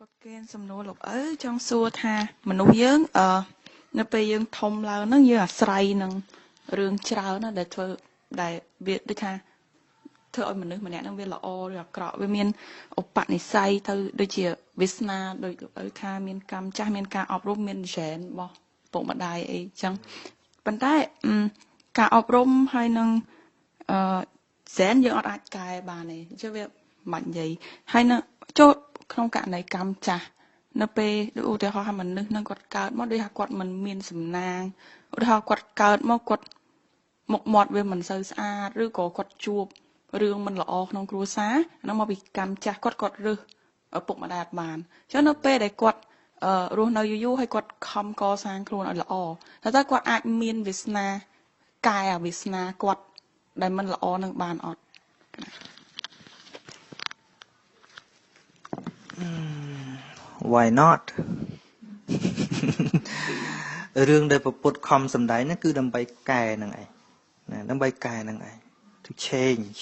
ប្រកេនសំណួរលោកឪចង់សួរថាមនុស្សយើងនៅពេលយើងធំឡើងហ្នឹងយើងអាស្រ័យនឹងរឿងច្រើនណាស់ដែលធ្វើដែលវាដូចថាធ្វើឲ្យមនុស្សម្នាក់ហ្នឹងវាល្អឬអាក្រក់វាមានឧបនិស្ស័យទៅដូចជាវាសនាដូចលោកឪថាមានកម្មចាស់មានការអប់រំមានហ្សែនរបស់ពុកម្ដាយអីចឹងប៉ុន្តែការអប់រំហើយនឹងហ្សែនយើងអត់អាចកែបានទេអញ្ចឹងវាមិននិយាយហើយនៅចូលក្នុងករណីកម្មចាស់នៅពេលដូចឧទាហរណ៍ថាមនុស្សនឹងគាត់កើតមកដូចថាគាត់មិនមានសំណាងឧទាហរណ៍គាត់កើតមកគាត់មុខមាត់វាមិនសូវស្អាតឬក៏គាត់ជួបរឿងមិនល្អក្នុងគ្រួសារហ្នឹងមកពីកម្មចាស់គាត់រើសឪពុកម្ដាយបានអញ្ចឹងនៅពេលដែលគាត់រស់នៅយូរហើយគាត់ខំកសាងខ្លួនឲ្យល្អតែគាត់អាចមានវាសនាកែអាវាសនាគាត់ដែលមិនល្អនឹងបានអត់Why not រឿងដែលពុទ្ធខំសំដែងហ្នឹងគឺដើម្បីកែហ្នឹងឯងណាដើម្បីកែហ្នឹងឯង to change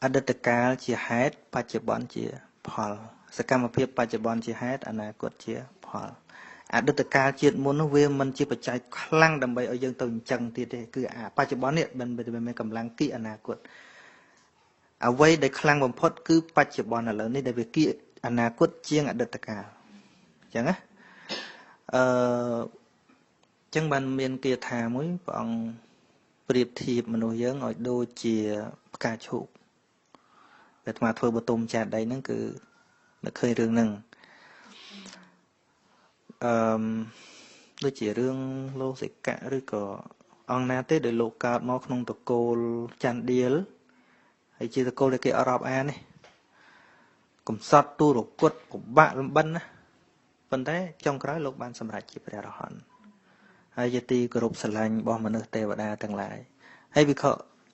អតីតកាលជាហេតុបច្ចុប្បន្នជាផលសកម្មភាពបច្ចុប្បន្នជាហេតុអនាគតជាផលអតីតកាលជាតិមុននោះវាមិនជាបច្ច័យខ្លាំងដើម្បីឲ្យយើងទៅអញ្ចឹងទៀតទេគឺបច្ចុប្បន្ននេះមិនមានកម្លាំងគីអនាគតអ្វីដែលខ្លាំងបំផុតគឺបច្ចុប្បន្នឥឡូវនេះដែលវាគីអនាគតជាងអតីតកាលអញ្ចឹងណាអញ្ចឹងបានមានគាថាមួយព្រះអង្គប្រៀបធៀបមនុស្សយើងឲ្យដូចជាផ្កាឈូកដែលអាត្មាធ្វើបតុមចាតដីហ្នឹងគឺនឹកឃើញរឿងហ្នឹងដូចជារឿងលោកសិកៈឬក៏អង្គណាទេដែលលោកកើតមកក្នុងតកូលច័ន្ទឌៀលហើយជាតកូលដែលគេអរាប់អាននេះកំសត់ទូរគុតពិបាកលំបិនណាប៉ុន្តែចុងក្រោយលោកបានសម្រេចជាព្រះអរហន្តហើយជាទីគោរពស្រឡាញ់របស់មនុស្សទេវតាទាំងឡាយហើយវិខ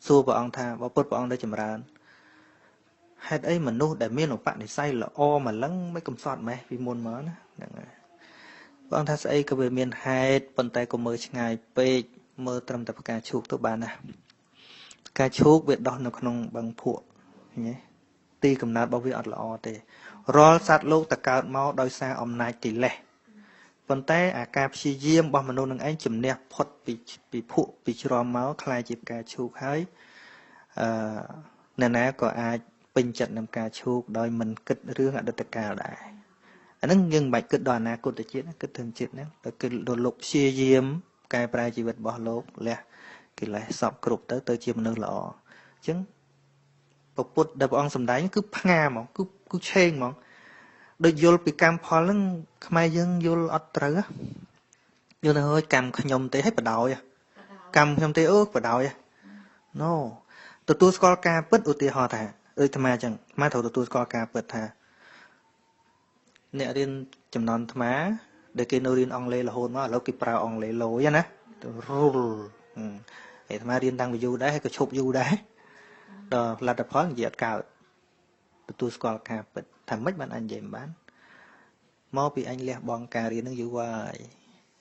សួរព្រះអង្គថាបើពុទ្ធព្រះអង្គដែលចម្រើនហេតុអីមនុស្សដែលមានឧបនិស្ស័យល្អម្លឹងមិនកំសត់ម៉េះពីមុនមកណាហ្នឹងហើយព្រះអង្គថាស្អីក៏វាមានហេតុប៉ុន្តែក៏មើលឆ្ងាយពេកមើលត្រឹមតែផ្កាឈូកទៅបានណាផ្កាឈូកវាដុះនៅក្នុងបឹងភក់ឃើញទេទីកំណើតរបស់វាអត់ល្អទេរាល់សត្វលោកតកើតមកដោយសារអំណាចកិលេសប៉ុន្តែអាការព្យាយាមរបស់មនុស្សនឹងឯងជំនះផុតពីភក់ពីជ្រាំមកខ្លាយជាផ្កាឈូកហើយអ្នកណាក៏អាចពេញចិត្តនឹងផ្កាឈូកដោយមិនគិតរឿងអតីតកាលដែរអាហ្នឹងយើងមិនបាច់គិតដល់អនាគតជាតិគិតถึงជាតិហ្នឹងតែគិតដល់លោកព្យាយាមកែប្រែជីវិតរបស់លោកលះកិលេសសពគ្រប់ទៅជាមនុស្សល្អអញ្ចឹងពុទ្ធដែលព្រះអង្គសម្ដែងគឺផ្ងាហ្មងគឺឆេងហ្មងដូចយល់ពីកម្មផលហ្នឹងខ្មែរយើងយល់អត់ត្រូវយល់ទៅហើយកម្មខ្ញុំទេឲ្យបដ ாய் កម្មខ្ញុំទេអូបដ ாய் ណូទទួលស្គាល់ការពិតឧទាហរណ៍ថាដូចអាត្មាអញ្ចឹងអាត្មាត្រូវទទួលស្គាល់ការពិតថាអ្នករៀនចំនួនអាត្មាដែលគេនៅរៀនអង់គ្លេសរហូតមកឥឡូវគេប្រើអង់គ្លេសលយណារូលអាត្មារៀនតាំងពីយូរដែរហើយក៏ឈប់យូរដែរដល់លទ្ធផលនិយាយអត់កើតទទួលស្គាល់ការពិតថាម៉េចបានអញនិយាយមិនបានមកពីអញលះបង់ការរៀននឹងយូរហើយ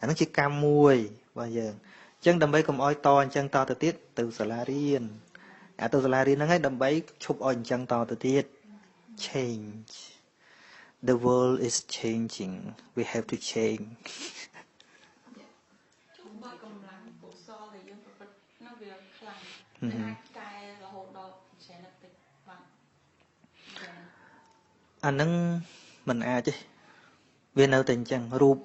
អានោះជាកម្មមួយរបស់យើងអញ្ចឹងដើម្បីកុំអោយតអញ្ចឹងតទៅទៀតទៅសាលារៀនអាទៅសាលារៀនហ្នឹងឯងដើម្បីឈប់អោយអញ្ចឹងតទៅទៀត change the world is changing we have to change ជុំបើកម្លាំងកុសលដែលយើងប្រព្រឹត្តនៅវាខ្លាំងអាចកែរហូតដល់ច្រើនតិចបាទអានឹងមិនអាចទេវានៅតែអញ្ចឹងរូប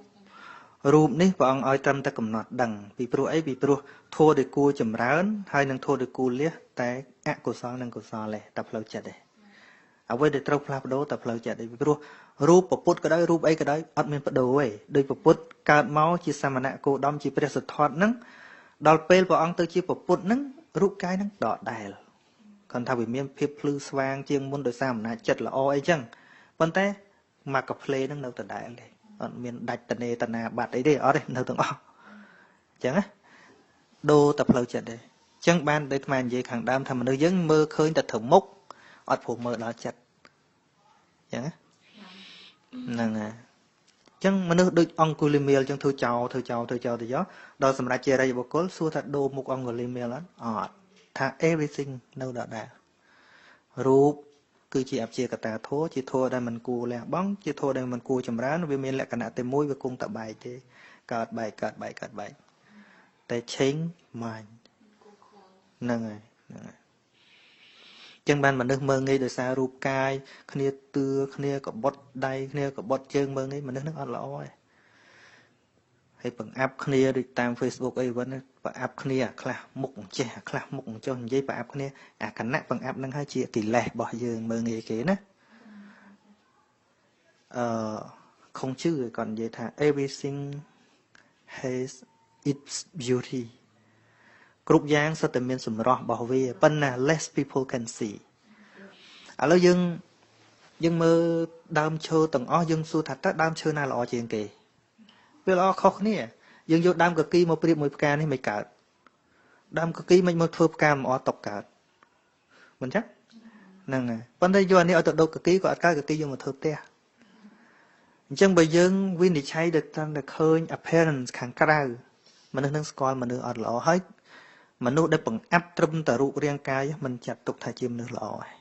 នេះព្រះអង្គឲ្យត្រឹមតែកំណត់ដឹងពីព្រោះអីពីព្រោះធម៌ដែលគួរចម្រើនហើយនឹងធម៌ដែលគួរលះតែអកុសលនិងកុសលទេតែផ្លូវចិត្តទេអ្វីដែលត្រូវផ្លាស់ប្ដូរតែផ្លូវចិត្តទេពីព្រោះរូបពុទ្ធក៏ដោយរូបអីក៏ដោយអត់មានបដូរទេដោយពុទ្ធកើតមកជាសមណៈគោដមជាព្រះសទ្ធត្ថហ្នឹងដល់ពេលព្រះអង្គទៅជាពុទ្ធហ្នឹងរូបកាយហ្នឹងដដែលគាត់ថាវាមានភាពភ្លឺស្វាងជាងមុនដោយសារអំណាចចិត្តល្អអីចឹងប៉ុន្តែមកកាផ្លេហ្នឹងនៅដដែលទេអត់មានដាច់តនេតនាបាត់អីទេអត់ទេនៅទាំងអស់អញ្ចឹងណាដូរតែផ្លូវចិត្តទេអញ្ចឹងបានដូចអាត្មានិយាយខាងដើមថាមនុស្សយើងមើលឃើញតែត្រឹមមុខអត់ព្រមមើលដល់ចិត្តអញ្ចឹងហ្នឹងហើយអញ្ចឹងមនុស្សដូចអង្គុលីមេលអញ្ចឹងធ្វើចោលទៅចោលដល់សម្រាប់ជារិយបុគ្គលសួរថាដូរមុខអង្គុលីមេលអត់ថា everything នៅដដែលរូប គឺជាអព្យាកតាធម៌ជាធម៌ដែលមិនគួរលះបង់ជាធម៌ដែលមិនគួរចម្រើនវាមានលក្ខណៈតែមួយវាគង់តែបែកទេកើតបែកកើតបែកកើតបែកតែ change mind ហ្នឹងហើយចឹងបានមនុស្សមើងងាយដោយសាររូបកាយគ្នាទឿគ្នាកបុតដៃគ្នាកបុតជើងមើងងាយមនុស្សហ្នឹងអត់ល្អទេហើយបង្អាប់គ្នាដូចតាម Facebook អីវិញបង្អាប់គ្នាខ្លះមុខអញ្ចេះខ្លះមុខអញ្ចោះនិយាយបង្អាប់គ្នាអាគណៈបង្អាប់ហ្នឹងហើយជាកិលេសរបស់យើងមើងងាយគេណាខុងជឿគាត់និយាយថា everything has its beauty គ្រប់យ៉ាងសុទ្ធតែមានសម្រស់របស់វាប៉ុន្តែ less people can see ឥឡូវយើងមើលដើមឈើទាំងអស់យើងសួរថាតើដើមឈើណាល្អជាងគេវាល្អខុសគ្នាយើងយកដើមកគីមកប្រៀបមួយផ្កានេះមិនកើតដើមកគីមិនមកធ្វើផ្កាមិនអត់តកកើតមិនចឹងហ្នឹងហើយប៉ុន្តែយកអានេះឲ្យទៅដុតកគីក៏អត់កើតកគីយកមកធ្វើផ្ទះអញ្ចឹងបើយើងវិនិច្ឆ័យទៅតាមតែឃើញ appearance ខាងក្រៅមនុស្សនឹងស្គាល់មនុស្សអត់ល្អហើយមនុស្សដែលបង្អាប់ត្រឹមតែរូបរាងកាយមិនចាត់ទុកថាជាមនុស្សល្អហើយ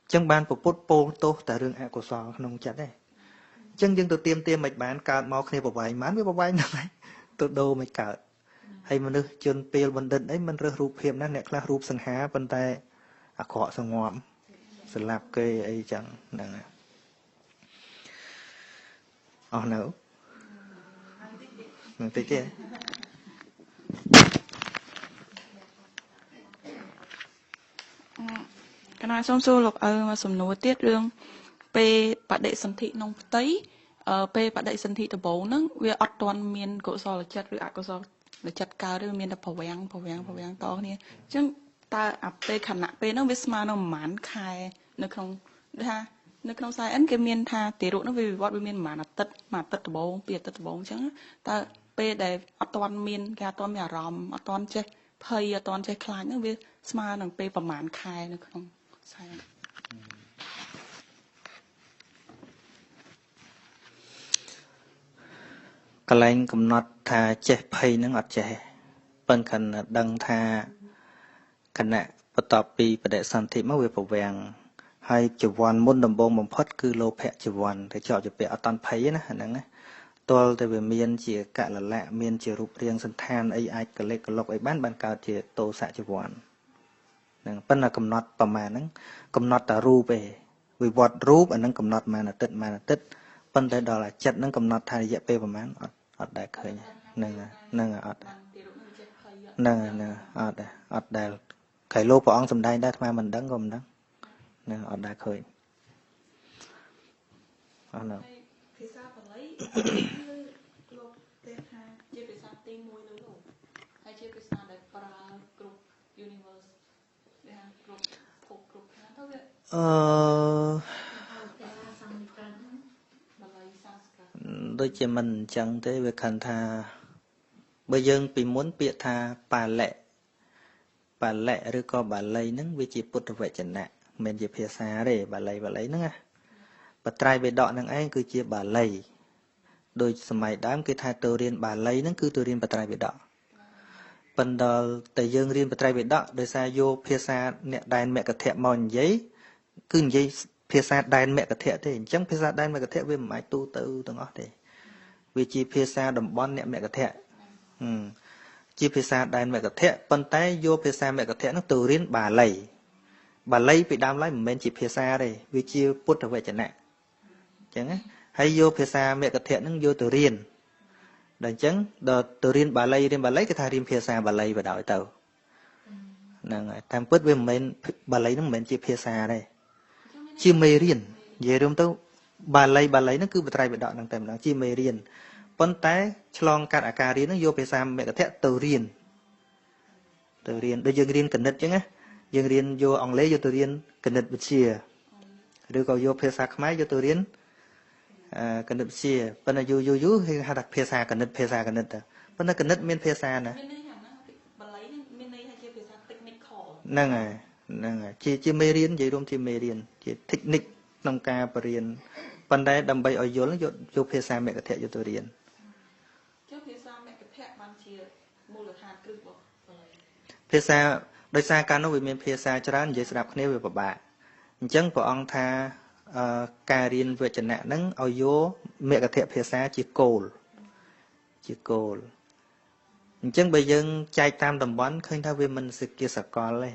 អញ្ចឹងបានពុទ្ធពោលទោសតែរឿងអកុសលក្នុងចិត្តទេអញ្ចឹងយើងទៅទៀមមិនបានកើតមកគ្នាប្រវែងបានវាប្រវែងហ្នឹងហើយទៅដូរមិនកើតហើយមនុស្សជនពេលបណ្ឌិតអីមិនរើសរូបភាពណាអ្នកខ្លះរូបសង្ហាប៉ុន្តែអាក្រក់សងំស្លាប់គេអីចឹងហ្នឹងហើយអស់នៅបន្តិចទៀតកណាសូមសួរលោកមកសំណួរទៀតរឿងពេលបដិសន្ធិក្នុងផ្ទៃពេលបដិសន្ធិដំបូងហ្នឹងវាអត់ទាន់មានកុសលចិត្តឬអកុសលចិត្តកើតឬមានតែប្រវាំងតគ្នាអញ្ចឹងតើអាពេលខណៈពេលហ្នឹងវាស្មើនឹងប្រហែលខែនៅក្នុងថានៅក្នុង Science គេមានថាទារកហ្នឹងវាវិវត្តវាមានប្រហែលអាទិត្យមួយអាទិត្យដំបូងពីរអាទិត្យដំបូងអញ្ចឹងតើពេលដែលអត់ទាន់មានគេអត់ទាន់មានអារម្មណ៍អត់ទាន់ចេះភ័យអត់ទាន់ចេះខ្លាចហ្នឹងវាស្មើនឹងពេលប្រហែលខែនៅក្នុង Science កន្លែងកំណត់ថាចេះភ័យហ្នឹងអត់ចេះប៉ុន្តែដឹងថាគណៈបន្ទាប់ពីបដិសន្ធិមកវាប្រវាំងហើយចវ័នមុនដំបូងបំផុតគឺលោភៈចវ័នតែជាប់ជាពាក់អត់តាន់ភ័យណាហ្នឹងណាតលតែវាមានជាកលលៈមានជារូបរាងសន្តានអីអាចកលិកកលុកអីបានកើតជាតោសៈចវ័នហ្នឹងប៉ុន្តែកំណត់ប្រមាណហ្នឹងកំណត់តែរូបឯងវិវត្តរូបអាហ្នឹងកំណត់មួយអាទិត្យប៉ុន្តែដល់អាចិត្តហ្នឹងកំណត់ថារយៈពេលប្រមាណអត់ដែលឃើញហ្នឹងអត់ហ្នឹងអត់ដែលក្រៃលោកព្រះអង្គសម្ដែងដែរអាត្មាមិនដឹងក៏មិនដឹងហ្នឹងអត់ដែលឃើញអស់ហ្នឹងភាសាបាលីលោកទេថាជាភាសាទី1នៅលោកហើយជាភាសាដែលប្រើគ្រប់ universe ដែលគ្រប់ភពគ្រប់ខាងទៅវាដូចជាមិនអញ្ចឹងទេវាខឹងថាបើយើងពីមុនពាក្យថាបាលៈឬក៏បាលីហ្នឹងវាជាពុទ្ធវចនៈមិនមែនជាភាសាទេបាលីហ្នឹងណាបត្រៃបិដកហ្នឹងឯងគឺជាបាលីដូចសម័យដើមគេថាទៅរៀនបាលីហ្នឹងគឺទៅរៀនបត្រៃបិដកប៉ុន្តែតែយើងរៀនបត្រៃបិដកដោយសារយកភាសាអ្នកដែនមគ្គធៈមកនិយាយគឺនិយាយភាសាដែនមគ្គធៈទេអញ្ចឹងភាសាដែនមគ្គធៈវាមិនអាចទូទៅទាំងអស់ទេវាជាភាសាតំបន់អ្នកមគ្គធៈជាភាសាដែនមគ្គធៈប៉ុន្តែយកភាសាមគ្គធៈនោះទៅរៀនបាលីពីដើមឡើយមិនមែនជាភាសាទេវាជាពុទ្ធវចនៈអញ្ចឹងណាហើយយកភាសាមគ្គធៈហ្នឹងយកទៅរៀនដល់អញ្ចឹងដល់ទៅរៀនបាលីគេថារៀនភាសាបាលីបដ ாய் ទៅហ្នឹងហើយតាមពិតវាមិនមែនបាលីហ្នឹងមិនមែនជាភាសាទេជាមេរៀននិយាយរួមទៅបាលីហ្នឹងគឺបត្រៃបិដកហ្នឹងតែម្ដងជាមេរៀនប៉ុន្តែឆ្លងកាត់អាការរៀនហ្នឹងយកភាសាមគ្គធៈទៅរៀនដូចយើងរៀនគណិតអញ្ចឹងណាយើងរៀនយកអង់គ្លេសយកទៅរៀនគណិតវិទ្យាឬក៏យកភាសាខ្មែរយកទៅរៀនគណិតវិទ្យាប៉ុន្តែយូរគេហៅថាភាសាគណិតទៅប៉ុន្តែគណិតមានភាសាណាមានន័យថាបាលីមានន័យថាជាភាសា technical ហ្នឹងហើយជាមេរៀននិយាយរួមជាមេរៀនជា technique ក្នុងការបរៀនប៉ុន្តែដើម្បីឲ្យយល់យកភាសាមគ្គធៈយកទៅរៀនចុះភាសាមគ្គធៈបានជាមូលដ្ឋានគ្រឹះរបស់បាលីភាសាដោយសារកាលនោះវាមានភាសាច្រើននិយាយស្ដាប់គ្នាវាពិបាកអ ចឹងព្រះអង្គថាការរៀនវចនៈហ្នឹងឲ្យយកមគ្គធភាសាជាគោលអញ្ចឹងបើយើងចែកតាមតំបន់ឃើញថាវាមិនជាសកលទេ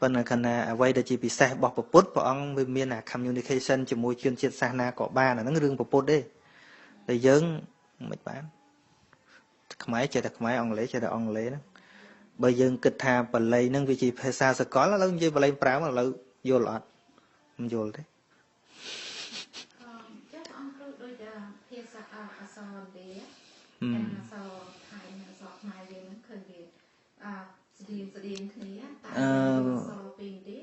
ប៉ុន្តែខណៈអ្វីដែលជាពិសេសរបស់ពុទ្ធព្រះអង្គវាមាន communication ជាមួយជនជាតិសាសនាក៏បានអាហ្នឹងរឿងពុទ្ធទេតែយើងមិនបានខ្មែរចេះតែខ្មែរអង់គ្លេសចេះតែអង់គ្លេសហ្នឹងបើយើងគិតថាបល័យហ្នឹងវាជាភាសាសកលឥឡូវនិយាយបល័យប្រើឥឡូវយល់អត់មិនយល់ទេចាអង្គគ្រូដូចភាសាអក្សរទេតែអក្សរថៃនិងអក្សរខ្មែរយើងឃើញវាស្តៀងគ្នាតែអក្សរពីរទេ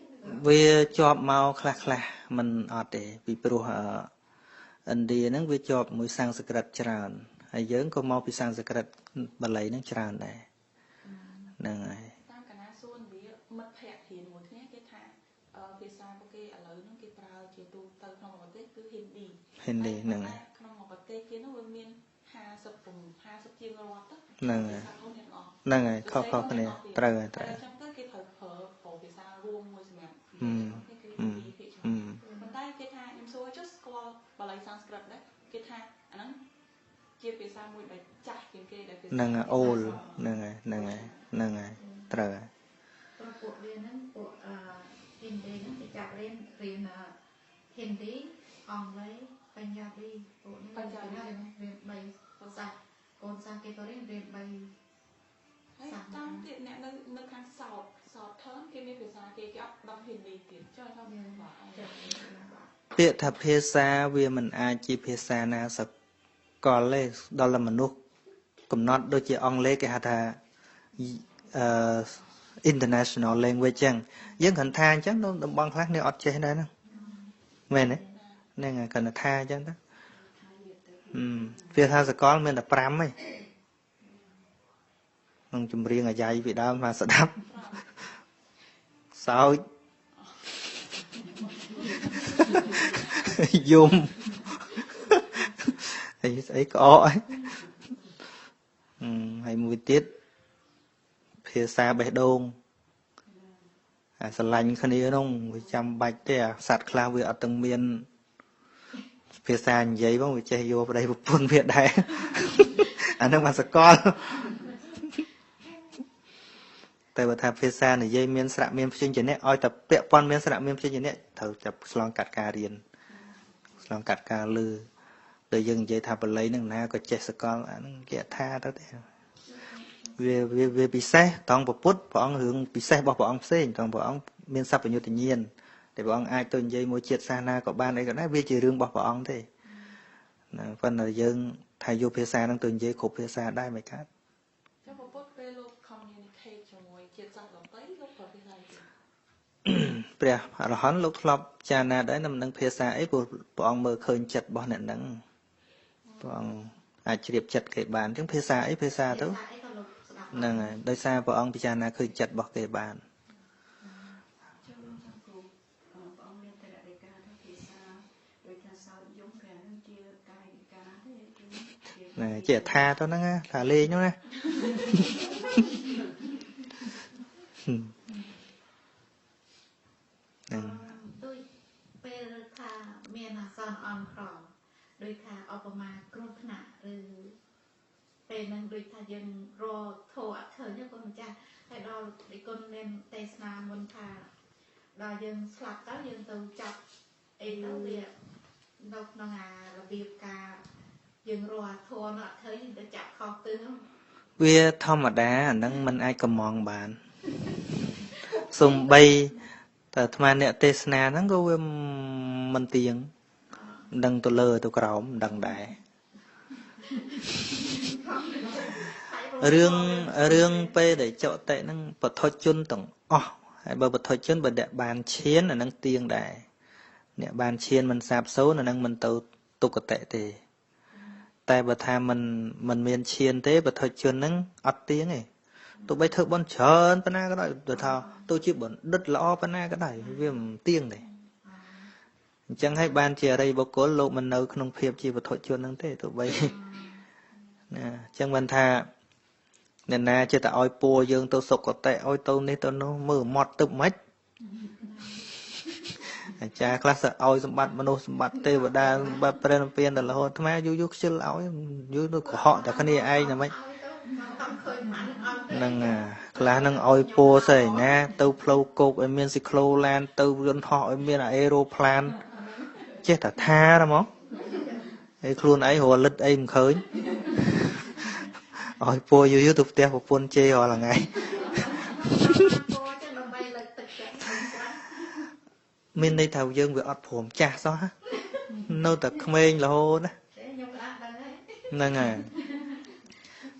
វាជាប់មកខ្លះមិនអត់ទេពីព្រោះឥណ្ឌាហ្នឹងវាជាប់មួយសំស្ក្រឹតច្រើនហើយយើងក៏មកពីសំស្ក្រឹតបាលីហ្នឹងច្រើនដែរហ្នឹងហើយតាមកណាសួនវាមិត្តភ័ក្តិរៀនមួយគ្នាគេថាភាសាពួកគេឥឡូវហ្នឹងគេប្រើជាទូទៅក្នុងប្រទេសគឺហិណ្ឌីហ្នឹងហើយក្នុងប្រទេសគេនោះវាមាន50ជាងរដ្ឋទៅហ្នឹងហើយខុសគ្នាត្រូវហើយត្រូវអញ្ចឹងទៅគេត្រូវប្រើភាសារួមមួយសម្រាប់ប៉ុន្តែគេថាខ្ញុំសួរចុះស្គាល់បាលីសំស្ក្រឹតដែរគេថាអាហ្នឹងជាភាសាមួយដែលចាស់ជាងគេដែលភាសាហ្នឹងហើយអូលហ្នឹងហើយត្រូវហើយព្រោះពួកវាហ្នឹងពួកហិណ្ឌីហ្នឹងគេចាប់រៀនហិណ្ឌីអង់គ្លេសបញ្ញត្តិពួកនេះបញ្ញត្តិរៀន3ភាសាកូនសាគេក៏រៀន3ហើយតាមទៀតអ្នកនៅខាងសោតថនគេមានភាសាគេអត់ដឹងហិណ្ឌីទៀតចុះថាមានពាក្យថាភាសាវាមិនអាចជាភាសាណាសកលទេដល់តែមនុស្សកំណត់ដូចជាអង់គ្លេសគេហៅថាinternational language ចឹងយើងគ្រាន់ថាអញ្ចឹងនៅតំបន់ខ្លះនេះអត់ចេះដែរហ្នឹងមែនទេហ្នឹងហើយគ្រាន់តែថាអញ្ចឹងទៅភាសាសកលមានតែ5ឯងក្នុងចម្រៀងអាយ៉ៃពីដើមមកស្ដាប់សោចយំស្អីក្អកហើយមួយទៀតភាសាបេះដូងអាស្រឡាញ់គ្នានោះវាចាំបាច់ទេអាសត្វខ្លះវាអត់ទាំងមានភាសានិយាយបងវាចេះយកប្តីប្រពន្ធវាដែរអានឹងមកសកលតែបើថាភាសានិយាយមានស្រៈមានព្យញ្ជនៈឲ្យតែពាក់ព័ន្ធមានស្រៈមានព្យញ្ជនៈត្រូវចាប់ឆ្លងកាត់ការរៀនឆ្លងកាត់ការលឺដែលយើងនិយាយថាបល័យនឹងណាក៏ចេះសកលអានឹងគេថាទៅទេវាពិសេសត្រង់ពុទ្ធព្រះអង្គរឿងពិសេសរបស់ព្រះអង្គផ្សេងត្រង់ព្រះអង្គមានសัพពញ្ញុតញ្ញាណតែព្រះអង្គអាចទៅនិយាយមួយជាតិសាសនាក៏បានអីក៏ដែរវាជារឿងរបស់ព្រះអង្គទេណាប៉ុន្តែយើងថាយកភាសាហ្នឹងទៅនិយាយគ្រប់ភាសាដែរមិនកើតចុះពុទ្ធពេលលោក communicate ជាមួយជាតិសាសន៍ដទៃលោកប្រើភាសាអីព្រះអរហន្តលោកធ្លាប់ចារណាដែរមិនដឹងភាសាអីព្រោះព្រះអង្គមើលឃើញចិត្តរបស់អ្នកហ្នឹងព្រះអង្គអាចជ្រាបចិត្តគេបានអញ្ចឹងភាសាអីភាសាទៅហ្នឹងហើយដោយសារព្រះអង្គពិចារណាឃើញចិត្តរបស់គេបានជាថាទៅហ្នឹងថាលេងហ្នឹងណាដូចពេលថាមានអាសន្នអន់ក្រដូចថាឧបមាគ្រោះថ្នាក់ឬពេលហ្នឹងដូចថាយើងរកធោះអត់ឃើញទេគុណម្ចាស់ហើយដល់ពីគុណមានទេសនាមុនថាដល់យើងស្លាប់ទៅយើងទៅចាប់អីទៅវានៅក្នុងអារបៀបការយើងរកធោះនោះអត់ឃើញទៅចាប់ខុសទិសវាធម្មតាអាហ្នឹងมันអាចកំងបានសំបីតែអាត្មាអ្នកទេសនាហ្នឹងក៏វាមិនទៀងមិនដឹងទៅលើទៅក្រោមមិនដឹងដែររឿងពេលដែលចកតិហ្នឹងបឋិជនទាំងអស់ហើយបើបឋិជនបើអ្នកបានឈានអាហ្នឹងទៀងដែរអ្នកបានឈានមិនសាបសូន្យអាហ្នឹងមិនទៅទុគតិទេតែបើថាមិនមានឈានទេបឋិជនហ្នឹងអត់ទៀងទេទោះបីធ្វើបន់ច្រើនប៉ុណ្ណាក៏ដោយទៅថាទោះជាបណ្ឌិតល្អប៉ុណ្ណាក៏ដោយវាមិនទៀងទេអញ្ចឹងហើយបានជាអរិយបុគ្គលលោកមិននៅក្នុងភាពជាបឋិជនហ្នឹងទេទោះបីណាអញ្ចឹងមិនថាអ្នកណាចេះតែឲ្យពួរយើងទៅសុគតិឲ្យទៅនេះទៅនោះមើលម៉ត់ទឹកមិន អាចារ្យខ្លះសើឲ្យសម្បត្តិមនុស្សសម្បត្តិទេវតាសម្បត្តិព្រះនិព្វានដល់រហូតអាយូរខ្ជិលឲ្យយូរទៅកុហកតែគ្នាឯងតែមិនហ្នឹងខ្លះនឹងឲ្យពោស្អីណាទៅផ្លូវគោកឲ្យមានស៊ីក្លូឡានទៅយន្តហោះឲ្យមានអេរ៉ូផ្លានចេះតែថាហ្មងហើយខ្លួនឯងរលឹតអីមិនឃើញឲ្យពោយូរទៅផ្ទះប្រពន្ធជេររាល់ថ្ងៃមានន័យថាយើងវាអត់ព្រមចាស់សោះនៅតែក្មេងរហូតណាហ្នឹងហើយ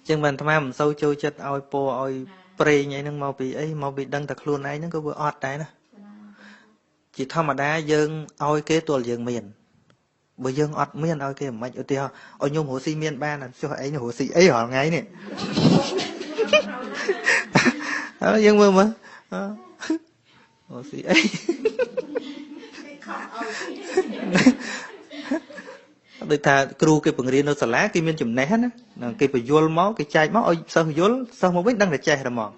ចឹងបានអាត្មាមិនសូវចូលចិត្តឲ្យពោឲ្យប្រេងអីហ្នឹងមកពីអីមកពីដឹងតែខ្លួនឯងហ្នឹងក៏វាអត់ដែរណាជាធម្មតាយើងឲ្យគេទល់យើងមានបើយើងអត់មានឲ្យគេមិនឧទាហរណ៍ឲ្យខ្ញុំរស់ស៊ីមានបានចុះឯងរស់ស៊ីអីរាល់ថ្ងៃនេះហើយយើងមើលមើលរស់ស៊ីអីដូចថាគ្រូគេបង្រៀននៅសាលាគេមានចំណេះណាគេបញ្យល់មកគេចែកមកឲ្យសិស្សយល់សិស្សមកវិញដឹងតែចេះតែហ្មង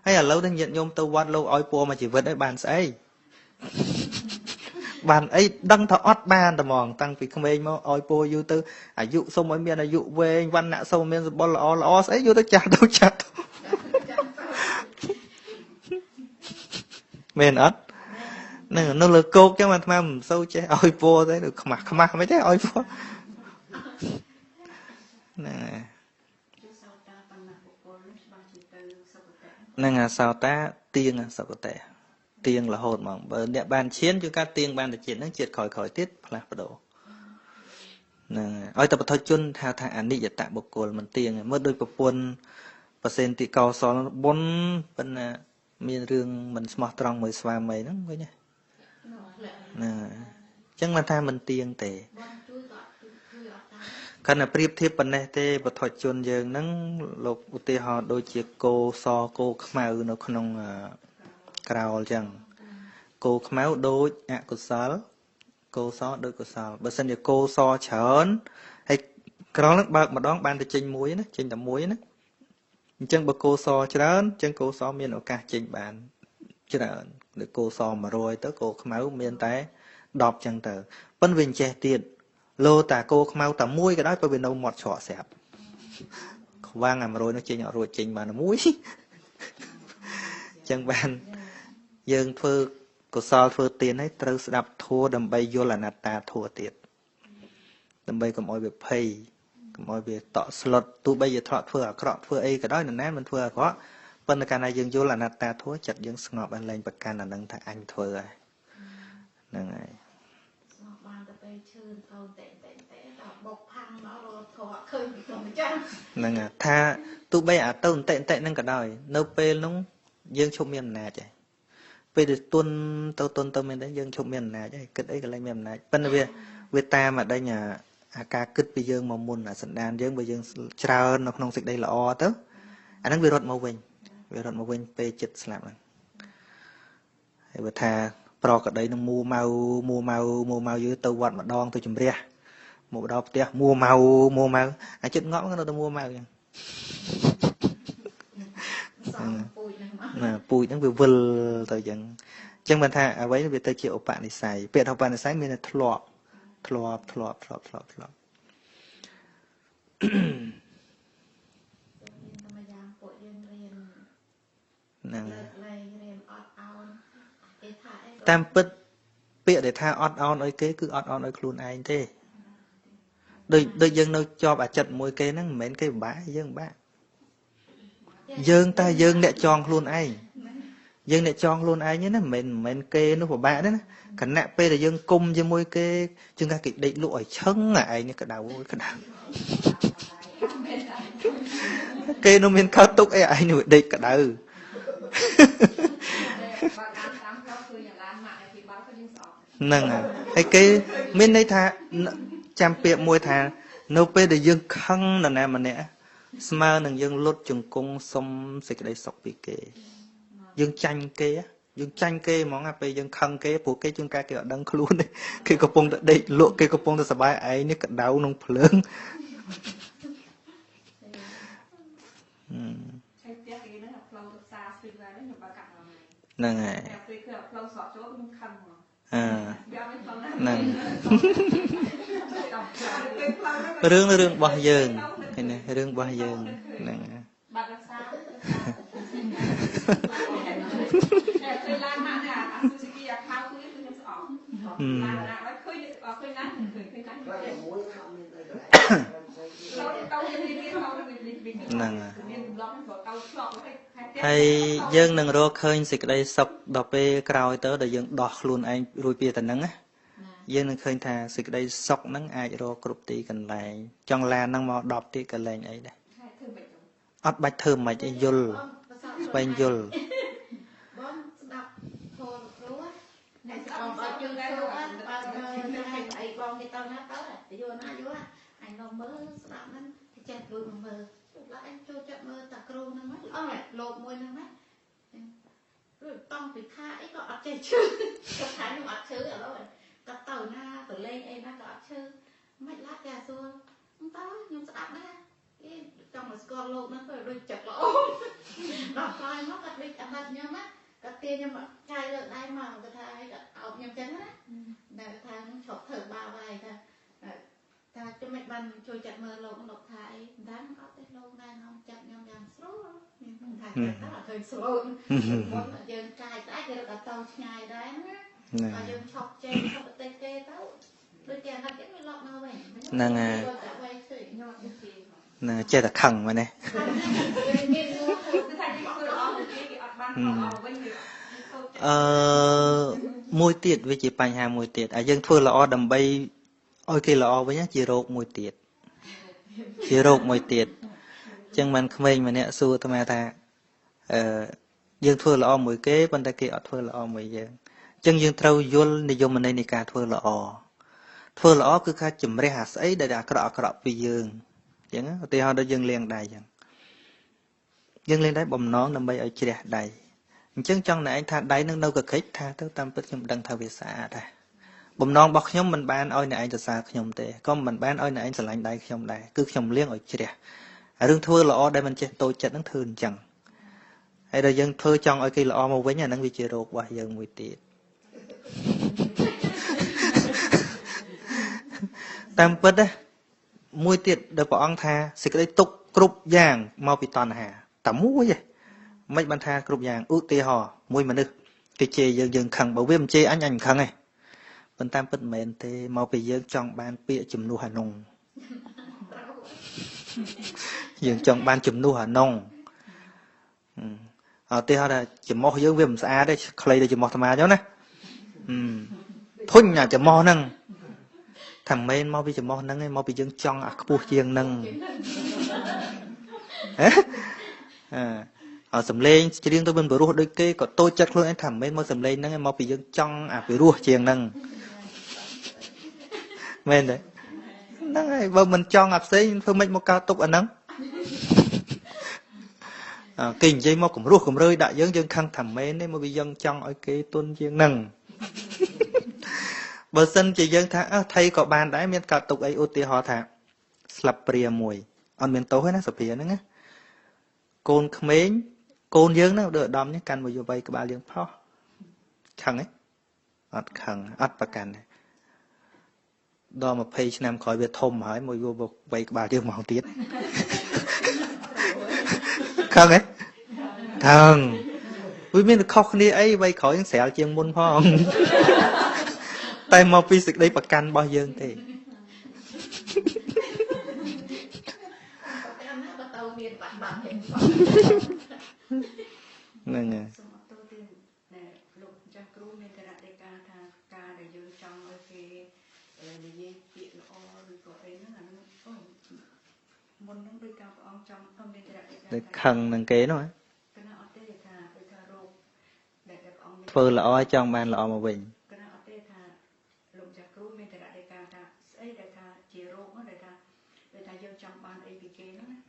ហើយឥឡូវនេះញាតិញោមទៅវត្តលោកឲ្យពណ៌មួយជីវិតឲ្យបានស្អីបានអីដឹងថាអត់បានតែហ្មងតាំងពីក្មេងមកឲ្យពណ៌យូរទៅអាយុសុំឲ្យមានអាយុវែងវណ្ណៈសុំមានសម្បុរល្អល្អស្អីយូរទៅចាស់ទៅចាស់មែនអត់ហ្នឹងនៅលើគោកចឹងអាត្មាមិនសូវចេះឲ្យពណ៌ទេខ្មាស់ខ្មាស់មិនទេឲ្យពណ៌ហ្នឹងអាសោតាទៀងសុគតិទៀងរហូតហ្មងបើអ្នកបានឈានជួនកាលទៀងបានតែជាតិហ្នឹងជាតិក្រោយៗទៀតផ្លាស់ប្ដូរហ្នឹងឲ្យតែបទជនថាអនិច្ចតបុគ្គលមិនទៀងមើលដូចប្រពន្ធប្រសិនតិកោសលបុណ្យប៉ុន្តែមានរឿងមិនស្មោះត្រង់មួយស្វាមីហ្នឹងវិញណាអញ្ចឹងមិនថាមិនទៀងទេគាត់តែប្រៀបធៀបប៉ុណ្ណេះទេបទជនយើងហ្នឹងលោកឧទាហរណ៍ដូចជាគោសគោខ្មៅនៅក្នុងក្រោលអញ្ចឹងគោខ្មៅដូចអកុសលគោសដូចកុសលបើសិនជាគោសច្រើនហើយក្រោលហ្នឹងបើកម្ដងបានតែចេញមួយណាចេញតែមួយណាអញ្ចឹងបើគោសច្រើនអញ្ចឹងគោសមានឱកាសចេញបានច្រើនដូចគោស100ទៅគោខ្មៅមានតែ10អញ្ចឹងទៅប៉ុន្តែវាចេះទៀតលោតាគោខ្មៅតែមួយក៏ដោយព្រោះវានៅមាត់ច្រកស្រាប់ខ្វាំងអា100នោះចេញអត់រួចចេញបានមួយអញ្ចឹងបានយើងធ្វើកុសលធ្វើទានឲ្យត្រូវស្ដាប់ធម៌ដើម្បីយល់អនត្តាធម៌ទៀតដើម្បីកុំឲ្យវាភ័យកុំឲ្យវាតក់ស្លុតទោះបីជាធ្លាប់ធ្វើអាក្រក់ធ្វើអីក៏ដោយនរណាមិនធ្វើអាក្រក់ប៉ុន្តែកាលណាយើងយល់អនត្តាធម៌ចិត្តយើងស្ងប់ហើយលែងប្រកាន់អានឹងថាអញធ្វើហើយហ្នឹងហើយបានទៅពេលឈឺទៅតែដល់បុកផាំងមករត់ធေါ်ឃើញក្នុងចាស់ហ្នឹងថាទោះបីអាទៅបន្តិចហ្នឹងក៏ដោយនៅពេលនោះយើងឈប់មានអំណាចហើយពេលដែលទុនទៅមែនទេយើងឈប់មានអំណាចហើយគិតអីក៏លែងមានអំណាចប៉ុន្តែវាតាមអាដេញអាការគិតពីយើងមកមុនអាសន្តានយើងបើយើងច្រើននៅក្នុងសេចក្តីល្អទៅអាហ្នឹងវារត់មកវិញពេលចិត្តស្លាប់ហ្នឹងហើយបើថាប្រកក្តីនឹងមូម៉ៅយូរទៅវត្តម្ដងទៅជំរះមកដល់ផ្ទះមូម៉ៅអាចិត្តងប់នៅតែមូម៉ៅអញ្ចឹងពូជហ្នឹងវាវិលទៅអញ្ចឹងមិនថាអ្វីវាទៅជាឧបនិស្ស័យពាក្យថាឧបនិស្ស័យមានតែធ្លាប់ហ្នឹងតាមពិតពាក្យដែលថាអត់អោនឲ្យគេគឺអត់អោនឲ្យខ្លួនឯងទេដូចយើងនៅជាប់អាចិតមួយគេហ្នឹងមិនមែនគេពិបាកយើងពិបាកយើងតែយើងអ្នកចងខ្លួនឯងយើងអ្នកចងខ្លួនឯងណាមិនមែនគេនោះពិបាកទេណាគណៈពេលដែលយើងគុំជាមួយគេជាងគេដេកលក់ឲ្យឆឹងឯងនេះក្តៅគេនោះមានកើតទុកអីឯងនោះដេកក្តៅហ្នឹងហើយគេមានន័យថាចាំពាក្យមួយថានៅពេលដែលយើងខឹងនរណាម្នាក់ស្មើនឹងយើងលុតជង្គង់សុំសេចក្តីសុខពីគេយើងចាញ់គេហ្មងពេលយើងខឹងគេព្រោះគេជួនកាលគេអត់ដឹងខ្លួនទេគេកំពុងតែដេកលក់គេកំពុងតែសប្បាយឯងនេះក្តៅក្នុងភ្លើងហើយផ្ទះគេហ្នឹងផ្លូវទៅផ្សារស្ពីកដែរខ្ញុំបើកាត់ហ្នឹងហើយពេលគឺផ្លូវស្រកចូលខ្ញុំខឹងហ្មង năng rương bao dương cái này rương bao dương năng năng hay dương năng rô khơi xịt đây sọc đọc về cào tới để dương đọt luôn anh rồi bia tận nắng á dương năng khơi thà xịt đây sọc nắng ai rô cướp tì cần lại trong là năng mò đọt tì cần lại ấy đây ắt bạch thơm mày cho dul bánh dul anh nó mơ sẵn anh chặt đuôi mà mơ là anh cho chặt mơ tạc rô nó mất lột môi nó mất rồi tông bị tha ấy có ớt chơi chứ có thái nó ớt chứ ở đó tạc tàu na tàu lên em nó có ớt chứ mấy lát gà xua không tao nhưng sẵn á trong một con lột nó phải đôi chặt lỗ đọc coi nó có đi ăn hạt nhau mắt có tiền nhưng mà chai được đây mà cái thái ốc nhầm chén á này thái nó chọc thử ba vài ta ta cho mẹ ban trôi chặt mơ lông độc thái đáng có cái lông này không chặt nhom nhom số thái rất là thời số muốn là dân cài tái cái là tàu nhài đấy và dân chọc trên không có tê tê tao đôi kèm là cái lọt nào vậy năng năng chơi là khẳng mà này môi tiệt với chị bành hà môi tiệt dân thưa là o đầm bay ôi kia là o với nhá chỉ rột môi tiệt chẳng mình không mình mà nè xua tao mà ta dân thưa là o môi kế bên ta kia thưa là o môi dân chân dân trâu vô này vô mình đây này cả thưa là o cứ khai chùm ra hạt ấy để đã cọ vì dương chẳng á thì họ đã dân liền đầy dân lên đấy bầm nón nằm bay ở chia đầy chân trong này anh tha đáy nâng đâu cực khích tha tới tâm bích nhom đăng thao về xã đây bầm non bọc nhóm mình ban ơi này anh từ xa nhom tệ con mình ban ơi này anh sẽ lạnh đây nhom đây cứ nhom liêng ở chia rương thưa là o đây mình chết tôi chết nó thương chẳng hay là dân thưa trong ở kia là o màu với nhà năng vi chia rột và dân 10 tiệt tam bích đấy 10 tiệt được bỏ ăn tha sẽ cái tục cục vàng mau bị toàn hà tẩm mũi vậy mấy bạn tha cục vàng út tê hò mũi mà nước cái chê dân khăng bảo viêm chê anh khăng này bên tam bích mền tê mau bị dân trong ban bịa chùm nu hà nông dân trong ban chùm nu hà nông tê hò là chùm mò dân viêm xa đấy clay đây chùm mò tham à cháu nè thôi nhà chùm mò nâng thằng men mau bị chùm mò nâng mau bị dân trong buộc chiên nâng sầm lên chỉ riêng tôi bên bờ ruộng đôi cây có tôi chắc luôn anh thầm bên mau sầm lên nâng mau bị dân trong bờ ruộng chiên nâng men đấy nâng này vợ mình cho ngập xí phương mình một cao tục ở nâng kinh dây mau cũng ruộng cũng rơi đại dân khăn thầm men đấy mau bị dân trong ở cái tôn chiên nâng bờ sân chỉ dân thay có bàn đấy miền cao tục ấy ưu tiên họ thà sập bìa mùi on miền tối nó sập bìa nữa nghe côn khmến côn dương nó được đom nhé căn vào vô vây cái ba liêng phó khăng ấy ắt và căn này đo một page nam khỏi về thôm hỏi mùi vô vây cái ba liêng màu tiết khăng ấy thằng với miếng được khóc đi ấy vây khỏi những sẹo chiên môn phó tay mau pi xịt đây và căn bao dương thì nên nè để khăn nâng kế nó phơi là oi trong ban là oi mà bình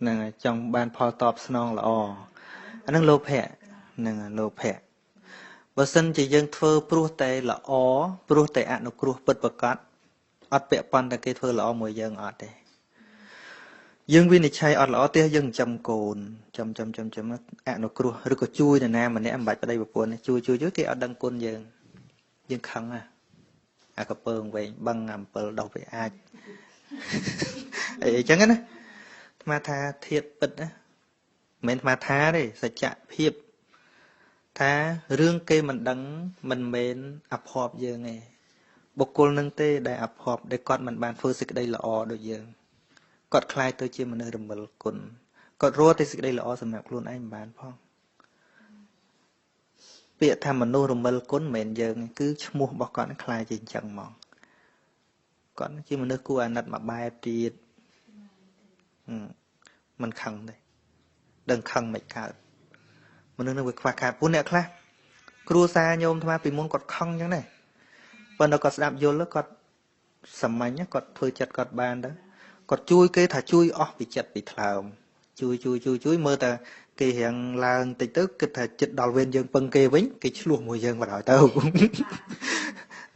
nè trong ban phò tọp snon là o anh đang lô phe nè lô phe bờ sân chỉ dân phơi pru tê là o pru tê ăn nó pru bật bật cát ọt bẹ pan ta cái phơi là o mùi dân ọt đây dân viên này chạy ọt là o tê dân chầm cồn chầm ăn nó pru rồi có chui nè nam mà nè em bạch ở đây bờ này chui trước cái ọt đăng côn dân khăng អាកពើវែងបឹងអំពិលដោះវាអាចអីចឹងណាអាត្មាថាធាតពិតណាមិនមែនអាត្មាថាទេសច្ចភាពថារឿងគេមិនដឹងមិនមែនអភ័ព្វយើងទេបុគ្គលនឹងទេដែលអភ័ព្វដែលគាត់មិនបានធ្វើសេចក្តីល្អដូចយើងគាត់ខ្លាយទៅជាមនុស្សរមិលគុណគាត់រត់តែសេចក្តីល្អសម្រាប់ខ្លួនឯងមិនបានផងពាក្យថាមនុស្សរមិលគុណមិនមែនយើងគឺឈ្មោះរបស់គាត់ខ្លាយជាអញ្ចឹងហ្មងគាត់ជាមនុស្សគួរអាណិតមួយបែបទៀតមិនខឹងទេដឹងខឹងមិនកើតមនុស្សនឹងវាខ្វះខាតពួកអ្នកខ្លះគ្រួសារញោមអាត្មាពីមុនគាត់ខឹងអញ្ចឹងដែរប៉ុន្តែគាត់ស្ដាប់យល់គាត់សាមញ្ញគាត់ធ្វើចិត្តគាត់បានទៅគាត់ជួយគេថាជួយអស់ពីចិត្តពីថ្លើមជួយមើលតែគេរៀងឡើងតិចទៅគិតថាចិត្តដល់វេនយើងពឹងគេវិញគេឆ្លោះមួយយើងបណ្ដោយទៅ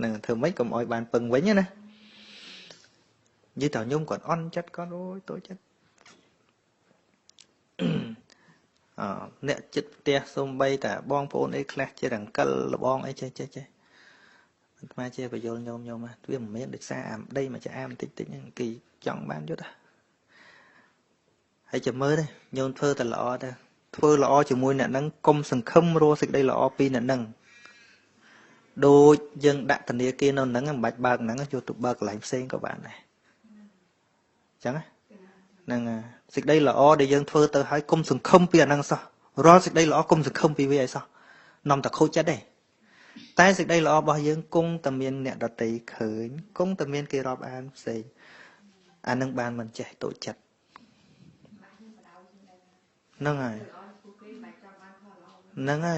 នឹងធ្វើម៉េចកុំអោយបានពឹងវិញណានិយាយតើញោមគាត់អន់ចិត្តគាត់អូយតូចចិត្តអ្នកចិត្តផ្ទះសំបីតាបងប្អូនអីខ្លះជារង្កិលលបងអីចេះអាត្មាជាបយលញោមវាមិនមែនដូចសារអាមដីមកចាអាមតិចហ្នឹងគេចង់បានយុទ្ធហើយចាំមើលទេញោមធ្វើតែល្អទៅធ្វើល្អជាមួយអ្នកហ្នឹងកុំសង្ឃឹមរកសេចក្តីល្អពីអ្នកហ្នឹងដូចយើងដាក់ធនាគារនៅហ្នឹងមិនបាច់បើកហ្នឹងយកទៅបើកកន្លែងផ្សេងក៏បានដែរអញ្ចឹងហ្នឹងសេចក្តីល្អដែលយើងធ្វើទៅហើយកុំសង្ឃឹមពីអាហ្នឹងសោះរាល់សេចក្តីល្អកុំសង្ឃឹមពីវាឲ្យសោះនាំតែខូចចិត្តទេតែសេចក្តីល្អរបស់យើងគង់តែមានអ្នកដតីឃើញគង់តែមានគេរាប់អានផ្សេងអានឹងបានមិនចេះតូចចិត្តហ្នឹងហើ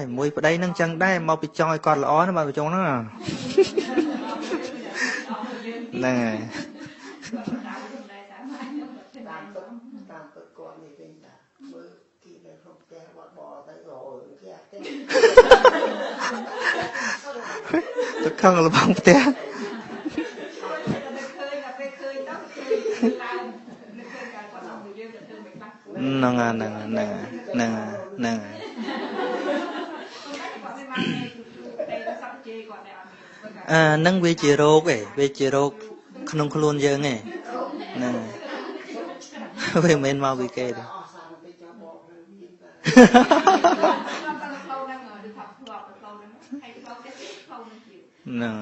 យមួយប្តីនឹងចឹងដែរមកពីចង់ឲ្យគាត់ល្អណាបើចង់ហ្នឹងហ្នឹងហើយតាមពិតគាត់នេះវិញតាមើលគីនៅក្នុងផ្ទះបាត់បោទៅរហូតគេអាទេទៅខឹងលបងផ្ទះហ្នឹងហ្នឹងវាជារោគឯងវាជារោគក្នុងខ្លួនយើងឯងហ្នឹងវាមិនមែនមកពីគេទេហ្នឹង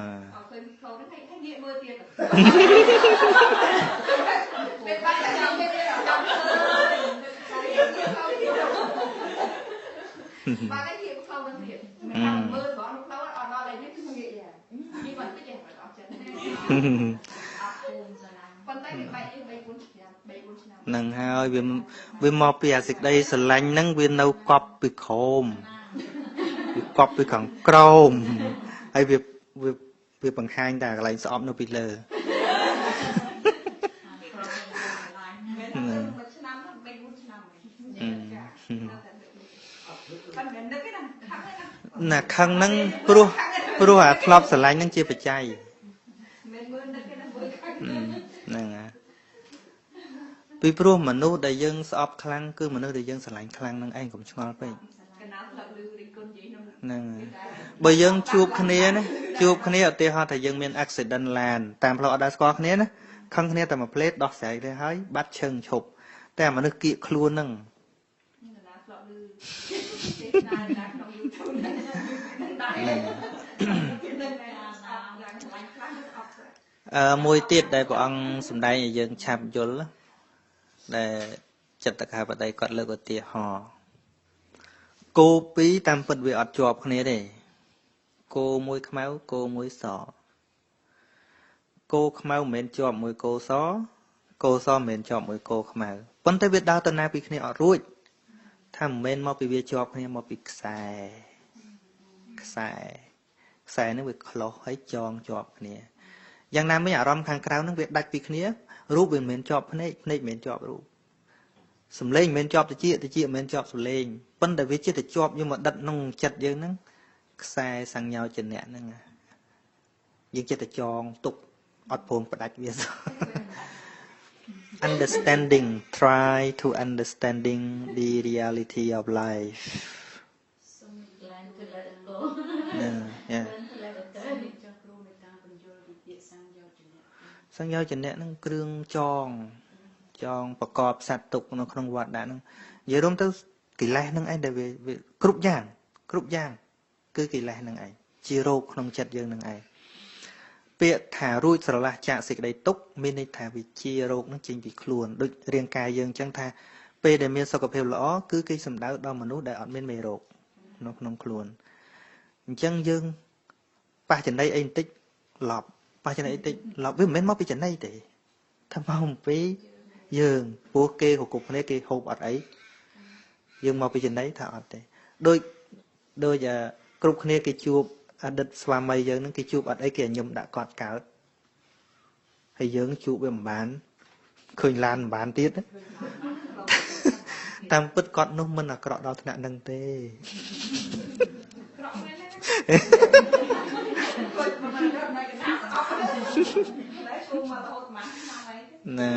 បាទគេហៀបខោនឹងទៀតមិនថាមើលបងក្នុងផ្លូវអត់ដល់លេងនេះគឺងាកយ៉ានិយាយមិនតិចទេអត់ចិត្តអត់ពូនស្រឡាញ់ប៉ុន្តែវាបែក3 4ឆ្នាំហ្នឹងហើយវាមកពីអាសេចក្តីស្រឡាញ់ហ្នឹងវានៅកប់ពីក្រោមវាកប់ពីខាងក្រោមហើយវាបង្ហាញតែកន្លែងស្អប់នៅពីលើណាខឹងហ្នឹងព្រោះអាធ្លាប់ស្រឡាញ់ហ្នឹងជាបច្ច័យហ្នឹងពីព្រោះមនុស្សដែលយើងស្អប់ខ្លាំងគឺមនុស្សដែលយើងស្រឡាញ់ខ្លាំងហ្នឹងឯងកុំឆ្ងល់ពេកហ្នឹងបើយើងជួបគ្នាឧទាហរណ៍ថាយើងមាន accident ឡានតាមផ្លូវអត់ដែលស្គាល់គ្នាណាខឹងគ្នាតែមួយផ្លេតដោះស្រាយទៅហើយបាត់ឈឹងឈប់តែមនុស្សគៀកខ្លួនហ្នឹងមួយទៀតដែលព្រះអង្គសម្ដែងឲ្យយើងឆាប់យល់ដែលចិត្តកាបតីគាត់លើកឧទាហរណ៍គោពីរតាមពិតវាអត់ជាប់គ្នាទេគោមួយខ្មៅគោមួយសគោខ្មៅមិនមែនជាប់មួយគោសគោសមិនមែនជាប់មួយគោខ្មៅប៉ុន្តែវាដើរទៅណាពីគ្នាអត់រួចថាមិនមែនមកពីវាជាប់គ្នាមកពីខ្សែហ្នឹងវាខ្លុសហើយចងជាប់គ្នាយ៉ាងណាមិញអារម្មណ៍ខាងក្រៅហ្នឹងវាដាច់ពីគ្នារូបវាមិនមែនជាប់ភ្នែកមិនមែនជាប់រូបសំឡេងមិនមែនជាប់តិចមិនមែនជាប់សំឡេងប៉ុន្តែវាជាតែជាប់យកមកដិតក្នុងចិត្តយើងហ្នឹងខ្សែសញ្ញោចនៈហ្នឹងយើងចិត្តតែចងទុកអត់ព្រមផ្ដាច់វា understanding try to understanding the reality of life សង្យោជនៈហ្នឹងគ្រឿងចងប្រកបសត្វទុកនៅក្នុងវត្តដាក់ហ្នឹងនិយាយរួមទៅកិលេសហ្នឹងឯងដែលវាគ្រប់យ៉ាងគឺកិលេសហ្នឹងឯងជារោគក្នុងចិត្តយើងហ្នឹងឯងពាក្យថារួចស្រឡះចាកសេចក្តីទុកមានន័យថាវាជារោគហ្នឹងចេញពីខ្លួនដូចរាងកាយយើងអញ្ចឹងថាពេលដែលមានសុខភាពល្អគឺគេសំដៅដល់មនុស្សដែលអត់មានមេរោគនៅក្នុងខ្លួនអញ្ចឹងយើងប៉ះចំណីអីបន្តិចឡប់ប៉ះចំណីអីបន្តិចឡប់វាមិនមែនមកពីចំណីទេថាមកអំពីយើងព្រោះគេគ្រប់គ្នាគេហូបអត់អីយើងមកពីចំណីថាអត់ទេដូចគ្រប់គ្នាគេជួបអតីតស្វាមីយើងហ្នឹងគេជួបអត់អីគេញឹមដាក់កត់កើតហើយយើងជួបវាមិនបានឃើញឡានមិនបានទៀតតាមពិតគាត់នោះមិនអាក្រក់ដល់ថ្នាក់ហ្នឹងទេណែ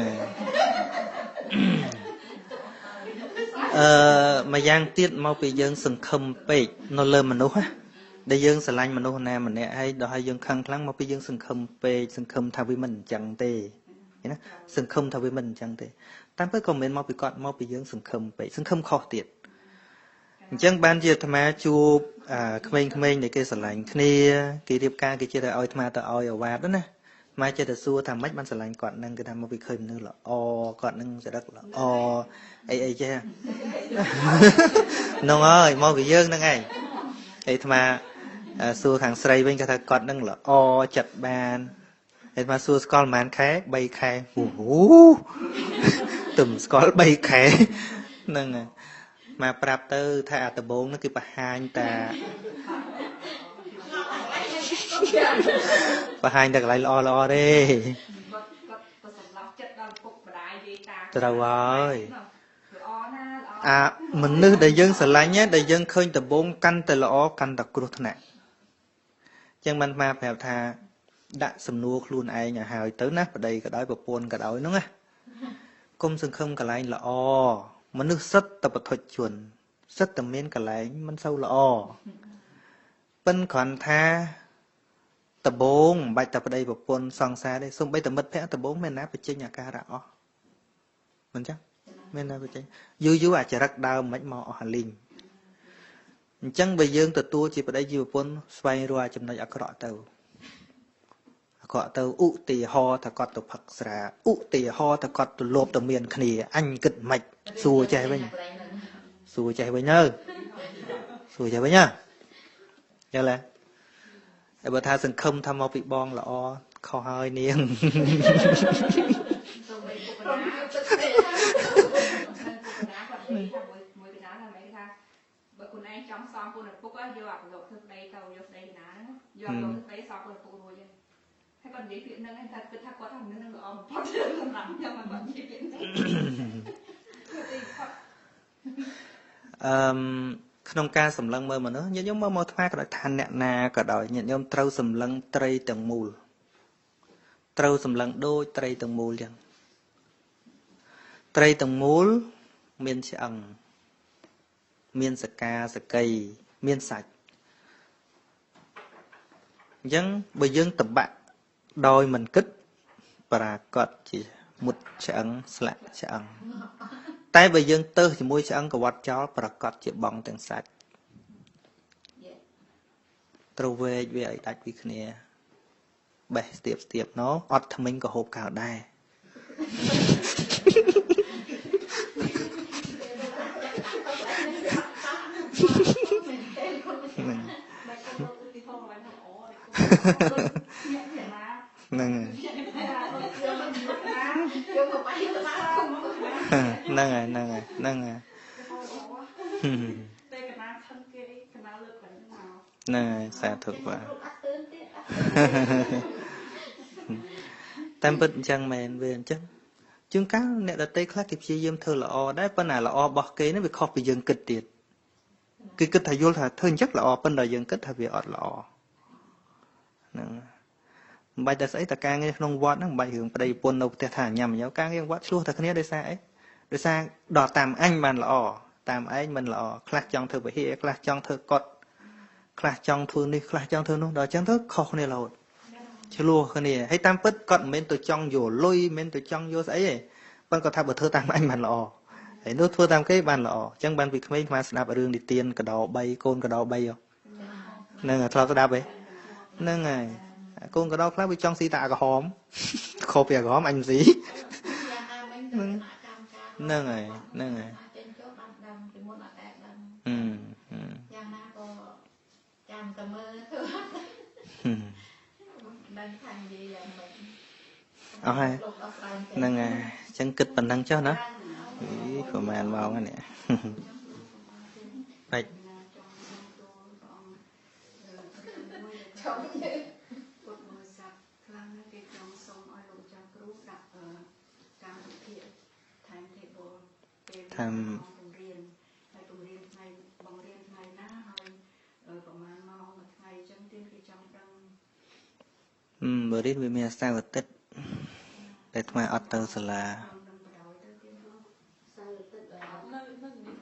មួយយ៉ាងទៀតមកពីយើងសង្ឃឹមពេកនៅលើមនុស្សណាដែលយើងស្រឡាញ់មនុស្សណាម្នាក់ហើយដល់ឲ្យយើងខឹងខ្លាំងមកពីយើងសង្ឃឹមពេកសង្ឃឹមថាវាមិនអញ្ចឹងទេណាសង្ឃឹមថាវាមិនអញ្ចឹងទេតាមពិតក៏មិនមែនមកពីគាត់មកពីយើងសង្ឃឹមពេកសង្ឃឹមខុសទៀតអញ្ចឹងបានជាអាត្មាជួបក្មេងៗដែលគេស្រឡាញ់គ្នាគេរៀបការគេជិះទៅឲ្យអាត្មាទៅឲ្យអាវ៉ាតណាមកចិត្តទៅសួរថាម៉េចបានស្រឡាញ់គាត់នឹងគេថាមកពីឃើញមនុស្សល្អគាត់នឹងចរិតល្អអីចេះនោះហើយមកពីយើងហ្នឹងឯងអាត្មាសួរខាងស្រីវិញគេថាគាត់នឹងល្អចិត្តបានអាត្មាសួរស្គាល់ប្រហែលខែ3ខែទំស្គាល់3ខែហ្នឹងមកប្រាប់ទៅថាអាដំបងហ្នឹងគឺបង្ហាញតែកន្លែងល្អទេត្រូវហើយមនុស្សដែលយើងស្រឡាញ់ដែលយើងឃើញដំបងកាន់តែល្អកាន់តែគ្រោះថ្នាក់អញ្ចឹងមិនមកប្រាប់ថាដាក់សំណួរខ្លួនឯងឲ្យហើយទៅណាប្តីក៏ដោយប្រពន្ធក៏ដោយហ្នឹងណាគុំសង្ឃឹមកន្លែងល្អមនុស្សសិតតែបធុជនសិតតែមានកន្លែងមិនសូវល្អប៉ិនគ្រាន់ថាដបងមិនបាច់តែប្តីប្រពន្ធសង្សារទេសូម្បីតែមិត្តភក្តិដបងមានណាបញ្ចេញអាការៈអស់មិនចឹងមានណាបញ្ចេញយូរអាចរិតដើមមិនមកអស់អាលីងអញ្ចឹងបើយើងទទួលជាប្តីជាប្រពន្ធស្វែងរកអាចំណុចអាក្រក់ទៅឧទាហរណ៍ថាគាត់ទៅផឹកស្រាឧទាហរណ៍ថាគាត់ទៅលោភទៅមានគ្នាអញគិតមិនសួរចេះវិញទៅសួរចេះវិញណាយល់ទេតែបើថាសង្ឃឹមថាមកពីបងល្អខុសហើយនាងបើខ្លួនឯងចង់សំពុនឪពុកយកអាប្រឡូកធ្វើប្តីទៅយកស្ដីណាយកប្រឡូកធ្វើប្តីសំពុនឪពុករួចហើយគាត់និយាយពាក្យហ្នឹងឯងថាគិតថាគាត់ថានឹងល្អបំផុតសម្រាប់ខ្ញុំមកគាត់និយាយពាក្យហ្នឹងក្នុងការសម្លឹងមើលមនុស្សញាតិញោមមកថ្មក៏ដោយឋានអ្នកណាក៏ដោយញាតិញោមត្រូវសម្លឹងត្រីទាំងមូលត្រូវសម្លឹងដូចត្រីទាំងមូលចឹងត្រីទាំងមូលមានឆ្អឹងមានសកាសកីមានសាច់អញ្ចឹងបើយើងតបាក់ដោយមិនគិតប្រាកដជាមុតឆ្អឹងស្លាក់ឆ្អឹងតែបើយើងទៅជាមួយឆ្អឹងកវត្តចោលប្រកាសជាបងទាំងសាច់ត្រូវវែកវាឲ្យដាច់ពីគ្នាបេះស្ទាបណោអត់ថ្មិញក៏ហូបកៅដែរហ្នឹងសាធុបាទតាមពិតអញ្ចឹងមែនវាអញ្ចឹងជាងកាលអ្នកដតីខ្លះគេព្យាយាមធ្វើល្អដែរប៉ុន្តែល្អរបស់គេនេះវាខុសពីយើងគិតទៀតគឺគិតថាយល់ថាធ្វើអញ្ចឹងល្អប៉ុន្តែយើងគិតថាវាអត់ល្អហ្នឹងមិនបាច់តែស្អីតែការងារក្នុងវត្តហ្នឹងមិនបាច់រឿងប្តីប្រពន្ធនៅផ្ទះថាញ៉ាំញ៉ៅការងារវត្តឆ្លោះតែគ្នាដោយសារអីដោយសារដល់តាមអញបានល្អតាមឯងមិនល្អខ្លះចង់ធ្វើពហិខ្លះចង់ធ្វើកត់ខ្លះចង់ធ្វើនេះខ្លះចង់ធ្វើនោះដល់អញ្ចឹងទៅខុសគ្នារហូត ឆ្លោះគ្នាហើយតាមពិតគាត់មិនមែនទៅចង់យកលុយមិនមែនទៅចង់យកស្អីទេប៉ុន្តែគាត់ថាបើធ្វើតាមអញបានល្អហើយនោះធ្វើតាមគេបានល្អអញ្ចឹងបានពីក្មេងខ្មែរស្ដាប់រឿងនិទានកដោ3កូនកដោ3ហ្នឹងធ្លាប់ស្ដាប់ទេហ្នឹងហើយកូនកដោខ្លះវាចង់ស៊ីតែអាក្រហមខុសពីអាក្រហមអញមិនស៊ីហ្នឹងហើយហ្នឹងហើយចេញចូលបានដឹងពីមុនអត់ដែរដឹង យ៉ាងណាក៏ចាំតែមើលធ្វើដឹងថានិយាយយ៉ាងម៉េចអស់ហើយហ្នឹងហើយអញ្ចឹងគិតប៉ុណ្ណឹងចុះណាប្រហែលម៉ោងហ្នឹងបាច់ថាបើរៀនវាមានអាសាអាទិត្យតែថ្មអត់ទៅសាលា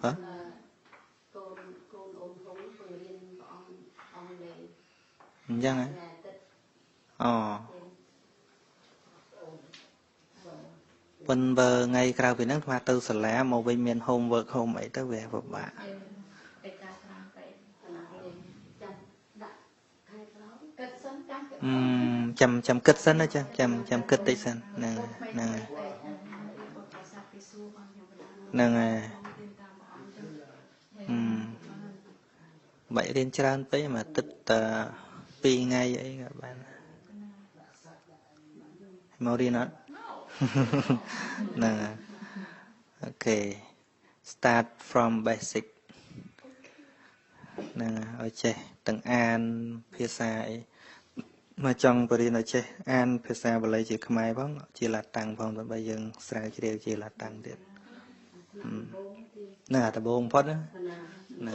ហ៎អញ្ចឹងហ៎អូប៉ុន្តែថ្ងៃក្រៅពីហ្នឹងថ្មទៅសាលាមកវិញមាន homework home អីទៅវាពិបាកចាំគិតសិនណាចាចាំគិតតិចសិនហ្នឹងហើយបាច់រៀនច្រើនពេកមួយអាទិត្យតែ2ថ្ងៃអីក៏បានមករៀនអត់ហ្នឹងហើយអូខេ start from basic ហ្នឹងហើយឲ្យចេះទាំងអានភាសាអីមកចង់បរិញ្ញាឲ្យចេះអានភាសាបាលីជាខ្មែរផងជាឡាតាំងផងដើម្បីយើងស្រាវជ្រាវជាឡាតាំងទៀតហ្នឹងអាដំបូងបំផុតណាហ្នឹ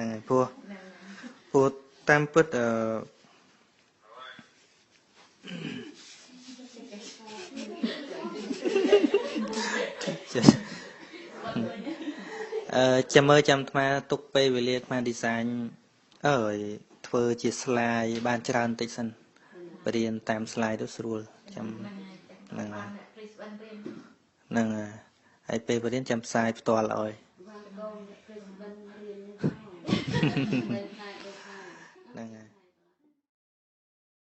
ងហើយព្រោះតាមពិតចាំមើលចាំអាទុកពេលវេលាអា design ធ្វើជា slide បានច្រើនតិចសិនបរៀនតាម slide ទៅស្រួលចាំហ្នឹងហើយពេលបរៀនចាំផ្សាយផ្ទាល់ឲ្យ